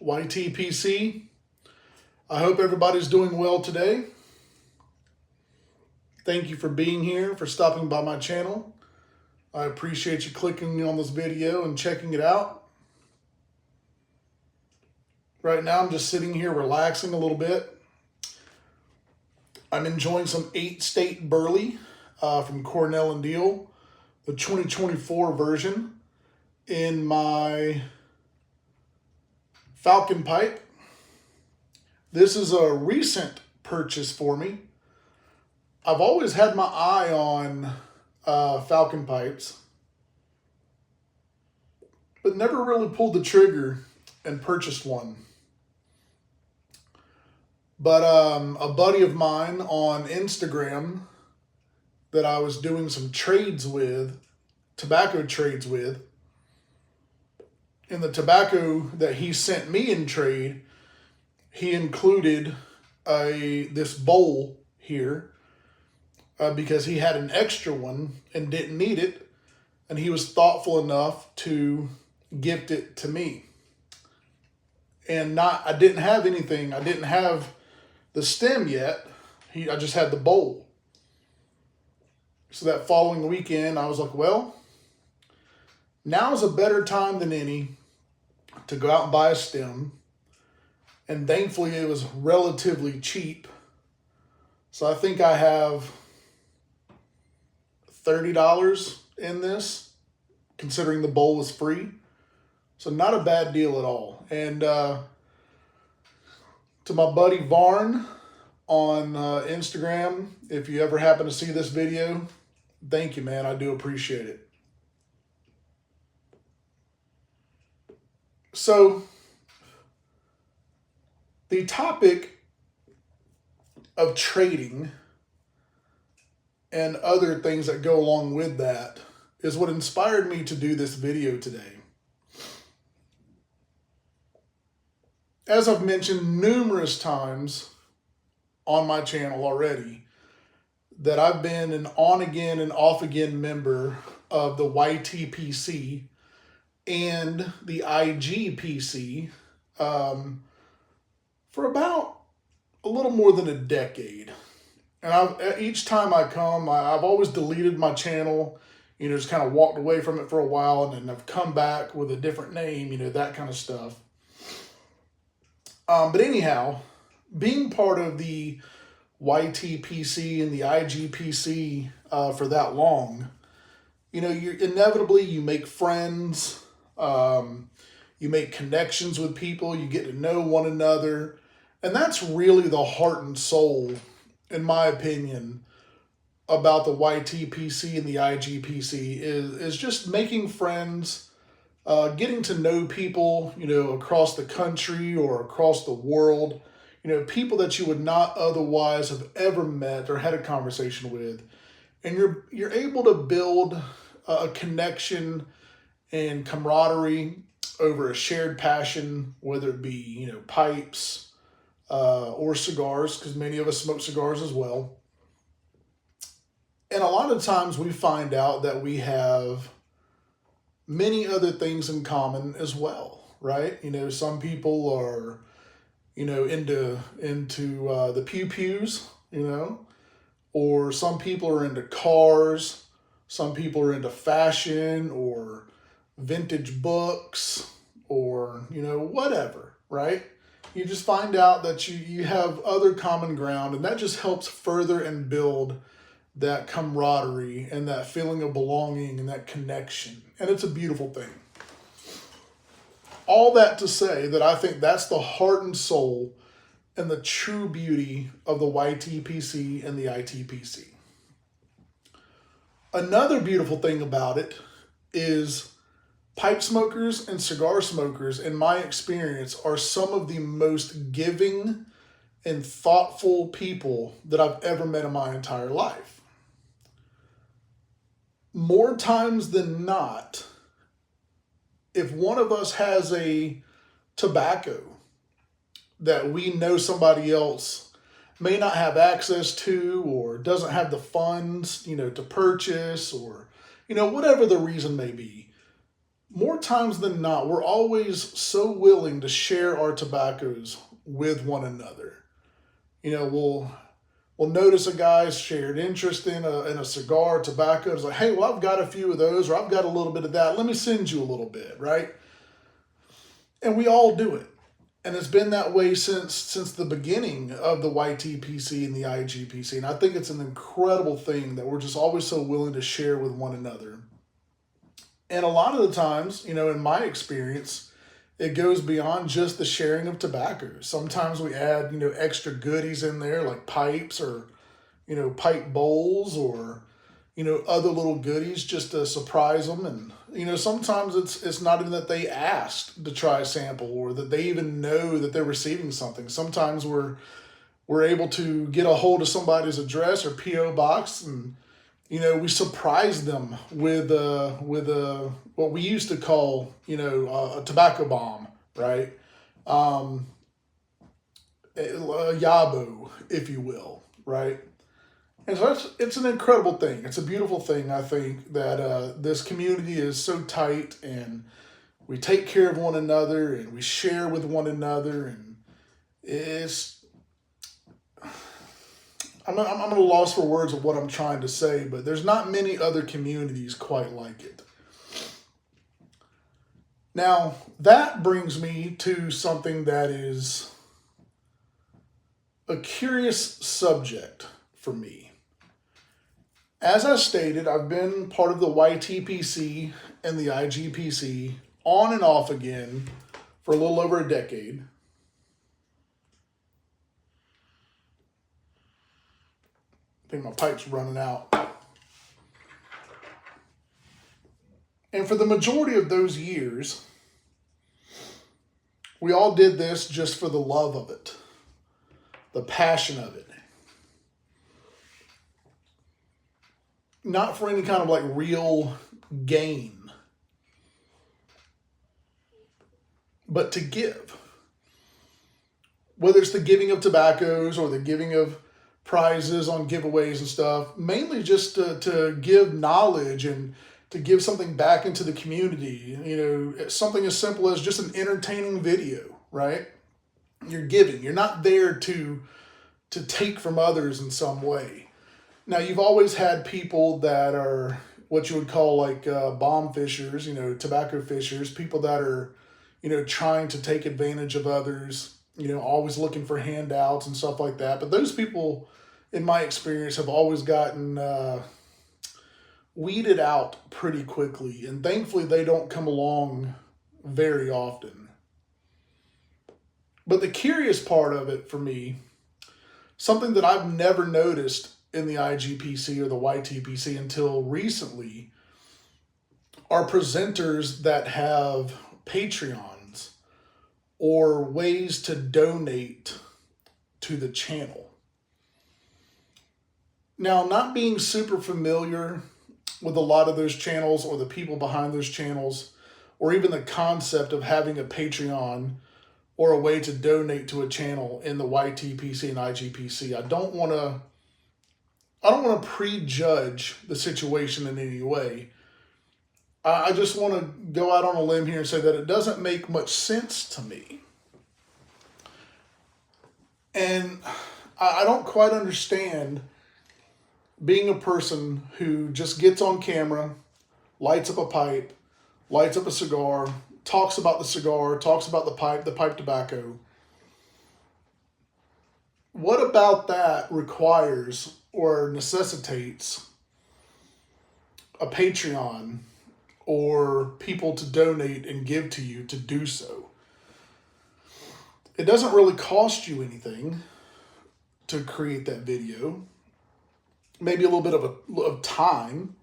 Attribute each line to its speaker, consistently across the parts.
Speaker 1: YTPC. I hope everybody's doing well today. Thank you for being here, for stopping by my channel. I appreciate you clicking on this video and checking it out. Right now I'm just sitting here relaxing a little bit. I'm enjoying some 8 State Burley from Cornell and Deal, the 2024 version, in my Falcon pipe. This is a recent purchase for me. I've always had my eye on Falcon pipes, but never really pulled the trigger and purchased one. But a buddy of mine on Instagram that I was doing some trades with, tobacco trades with, in the tobacco that he sent me in trade, he included this bowl here because he had an extra one and didn't need it, and he was thoughtful enough to gift it to me. And I didn't have anything. I didn't have the stem yet. I just had the bowl. So that following weekend, I was like, well, now's a better time than any to go out and buy a stem. And thankfully, it was relatively cheap. So I think I have $30 in this, considering the bowl is free. So not a bad deal at all. And to my buddy Varn on Instagram, if you ever happen to see this video, thank you, man. I do appreciate it. So the topic of trading and other things that go along with that is what inspired me to do this video today. As I've mentioned numerous times on my channel already, that I've been an on-again and off-again member of the YTPC and the IGPC for about a little more than a decade. And each time I come, I've always deleted my channel, just kind of walked away from it for a while, and then I've come back with a different name, that kind of stuff. But anyhow, being part of the YTPC and the IGPC for that long, you make friends, you make connections with people, you get to know one another. And that's really the heart and soul, in my opinion, about the YTPC and the IGPC is just making friends, getting to know people, across the country or across the world, people that you would not otherwise have ever met or had a conversation with. And you're able to build a connection and camaraderie over a shared passion, whether it be, pipes, or cigars, because many of us smoke cigars as well. And a lot of times we find out that we have many other things in common as well, right? Some people are, into the pew-pews, or some people are into cars, some people are into fashion or vintage books or, whatever, right? You just find out that you have other common ground, and that just helps further and build that camaraderie and that feeling of belonging and that connection. And it's a beautiful thing. All that to say that I think that's the heart and soul and the true beauty of the YTPC and the ITPC. Another beautiful thing about it is pipe smokers and cigar smokers, in my experience, are some of the most giving and thoughtful people that I've ever met in my entire life. More times than not, if one of us has a tobacco that we know somebody else may not have access to or doesn't have the funds, to purchase, or, whatever the reason may be, more times than not, we're always so willing to share our tobaccos with one another. You know, we'll notice a guy's shared interest in a cigar, tobacco. It's like, hey, well, I've got a few of those, or I've got a little bit of that. Let me send you a little bit, right? And we all do it. And it's been that way since the beginning of the YTPC and the IGPC. And I think it's an incredible thing that we're just always so willing to share with one another. And a lot of the times, you know, in my experience, it goes beyond just the sharing of tobacco. Sometimes we add, you know, extra goodies in there like pipes or, you know, pipe bowls or, you know, other little goodies just to surprise them. And, you know, sometimes it's not even that they asked to try a sample or that they even know that they're receiving something. Sometimes we're able to get a hold of somebody's address or PO box, and you know, we surprise them with what we used to call, you know, a tobacco bomb, right? A yabo, if you will, right? And so it's an incredible thing. It's a beautiful thing. I think that this community is so tight, and we take care of one another, and we share with one another, and it's. I'm at a loss for words of what I'm trying to say, but there's not many other communities quite like it. Now, that brings me to something that is a curious subject for me. As I stated, I've been part of the YTPC and the IGPC on and off again for a little over a decade. I think my pipe's running out. And for the majority of those years, we all did this just for the love of it, the passion of it. Not for any kind of like real gain, but to give. Whether it's the giving of tobaccos or the giving of prizes on giveaways and stuff, mainly just to give knowledge and to give something back into the community. You know, something as simple as just an entertaining video, right? You're giving. You're not there to take from others in some way. Now, you've always had people that are what you would call like bomb fishers, you know, tobacco fishers, people that are, you know, trying to take advantage of others, you know, always looking for handouts and stuff like that. But those people, in my experience, have always gotten weeded out pretty quickly. And thankfully, they don't come along very often. But the curious part of it for me, something that I've never noticed in the IGPC or the YTPC until recently, are presenters that have Patreons or ways to donate to the channel. Now, not being super familiar with a lot of those channels or the people behind those channels, or even the concept of having a Patreon or a way to donate to a channel in the YTPC and IGPC, I don't want to prejudge the situation in any way. I just want to go out on a limb here and say that it doesn't make much sense to me. And I don't quite understand being a person who just gets on camera, lights up a pipe, lights up a cigar, talks about the cigar, talks about the pipe tobacco. What about that requires or necessitates a Patreon or people to donate and give to you to do so? It doesn't really cost you anything to create that video. Maybe a little bit of time,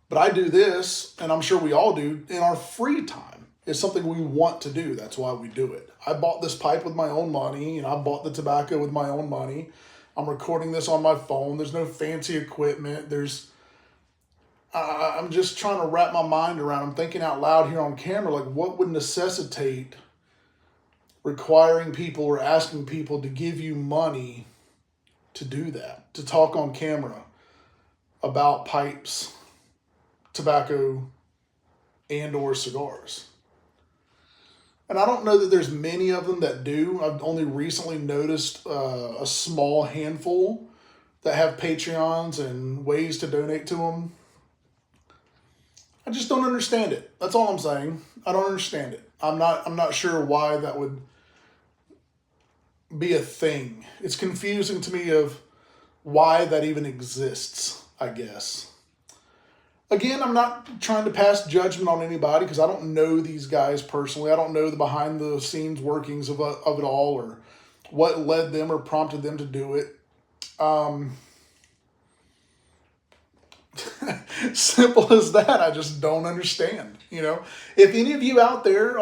Speaker 1: but I do this, and I'm sure we all do, in our free time. It's something we want to do. That's why we do it. I bought this pipe with my own money, and I bought the tobacco with my own money. I'm recording this on my phone. There's no fancy equipment. I'm just trying to wrap my mind around. I'm thinking out loud here on camera, like what would necessitate requiring people or asking people to give you money to do that, to talk on camera about pipes, tobacco, and or cigars. And I don't know that there's many of them that do. I've only recently noticed a small handful that have Patreons and ways to donate to them. I just don't understand it. That's all I'm saying. I don't understand it. I'm not sure why that would be a thing. It's confusing to me of why that even exists, I guess. Again, I'm not trying to pass judgment on anybody because I don't know these guys personally. I don't know the behind the scenes workings of it all or what led them or prompted them to do it. Simple as that. I just don't understand. If any of you out there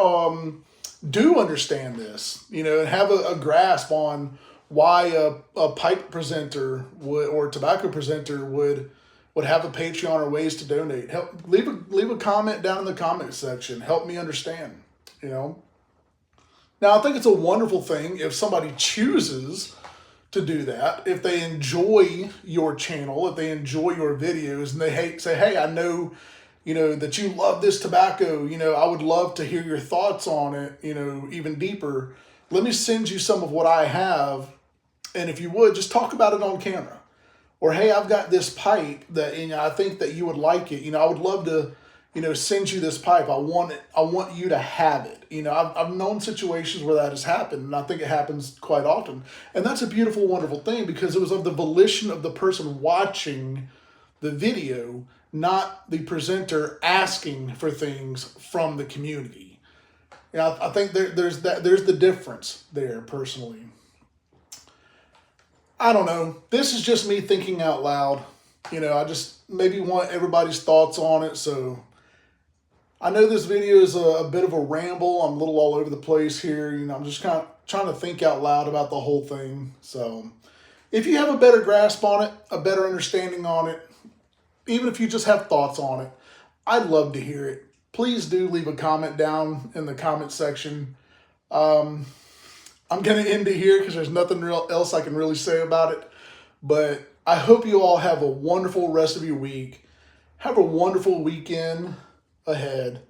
Speaker 1: do understand this, and have a grasp on why a pipe presenter or tobacco presenter would have a Patreon or ways to donate, leave a comment down in the comment section. Help me understand. Now I think it's a wonderful thing if somebody chooses to do that, if they enjoy your channel, if they enjoy your videos, and they say, hey, I know, that you love this tobacco, I would love to hear your thoughts on it, even deeper. Let me send you some of what I have, and if you would, just talk about it on camera. Or, hey, I've got this pipe that I think that you would like it. I would love to, send you this pipe. I want it. I want you to have it. I've known situations where that has happened, and I think it happens quite often. And that's a beautiful, wonderful thing because it was of the volition of the person watching the video, not the presenter asking for things from the community. I think there's the difference there personally. I don't know. This is just me thinking out loud. I just maybe want everybody's thoughts on it. So I know this video is a bit of a ramble. I'm a little all over the place here. I'm just kind of trying to think out loud about the whole thing. So if you have a better grasp on it, a better understanding on it, even if you just have thoughts on it, I'd love to hear it. Please do leave a comment down in the comment section. I'm going to end it here because there's nothing else I can really say about it. But I hope you all have a wonderful rest of your week. Have a wonderful weekend ahead.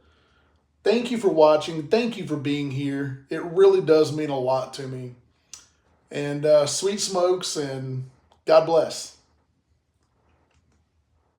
Speaker 1: Thank you for watching. Thank you for being here. It really does mean a lot to me. And sweet smokes and God bless.